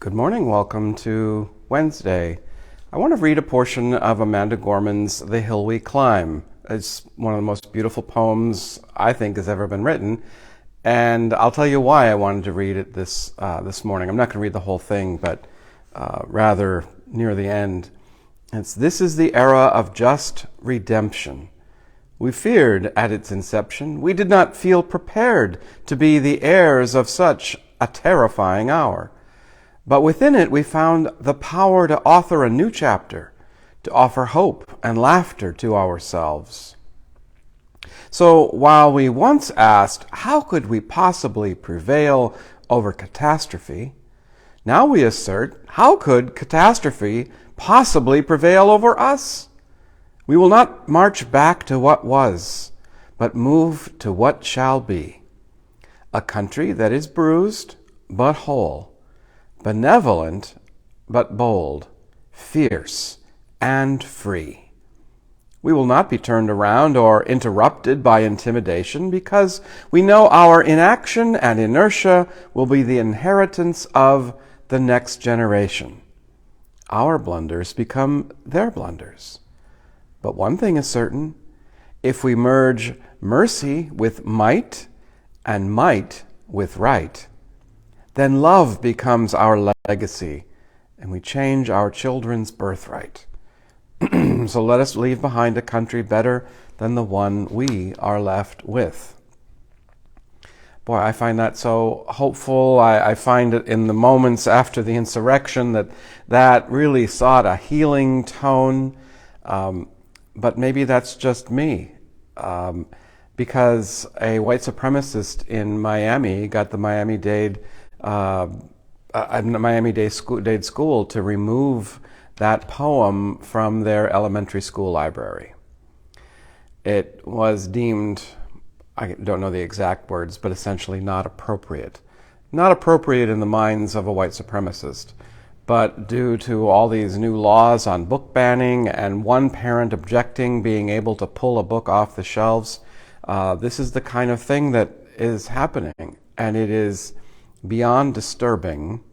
Good morning. Welcome to Wednesday. I want to read a portion of Amanda Gorman's The Hill We Climb. It's one of the most beautiful poems I think has ever been written, and I'll tell you why I wanted to read it this morning. I'm not going to read the whole thing, but rather near the end. This is the era of just redemption. We feared at its inception. We did not feel prepared to be the heirs of such a terrifying hour. But within it we found the power to author a new chapter, to offer hope and laughter to ourselves. So while we once asked, how could we possibly prevail over catastrophe? Now we assert, how could catastrophe possibly prevail over us? We will not march back to what was, but move to what shall be. A country that is bruised but whole, benevolent but bold, fierce and free. We will not be turned around or interrupted by intimidation because we know our inaction and inertia will be the inheritance of the next generation. Our blunders become their blunders. But one thing is certain, if we merge mercy with might and might with right, then love becomes our legacy, and we change our children's birthright. So let us leave behind a country better than the one we are left with. Boy, I find that so hopeful. I find it in the moments after the insurrection that really sought a healing tone. But maybe that's just me. Because a white supremacist in Miami got the Miami-Dade school to remove that poem from their elementary school library. It was deemed, I don't know the exact words, but essentially not appropriate. Not appropriate in the minds of a white supremacist, but due to all these new laws on book banning and one parent objecting being able to pull a book off the shelves, this is the kind of thing that is happening, and it is beyond disturbing,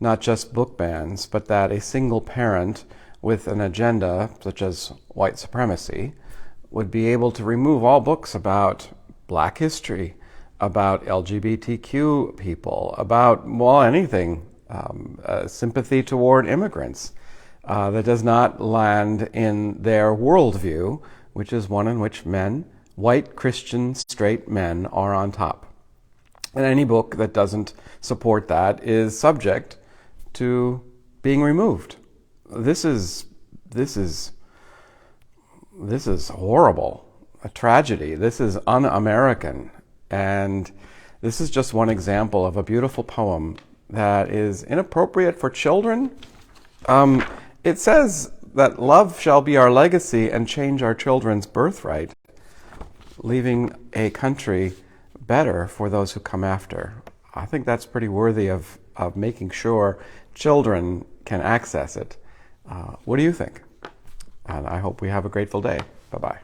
not just book bans, but that a single parent with an agenda such as white supremacy would be able to remove all books about Black history, about LGBTQ people, about, well, anything, sympathy toward immigrants that does not land in their worldview, which is one in which men, white Christian straight men, are on top. And any book that doesn't support that is subject to being removed. This is horrible, a tragedy. This is un-American. And this is just one example of a beautiful poem that is inappropriate for children. It says that love shall be our legacy and change our children's birthright, leaving a country better for those who come after. I think that's pretty worthy of making sure children can access it. What do you think? And I hope we have a grateful day. Bye-bye.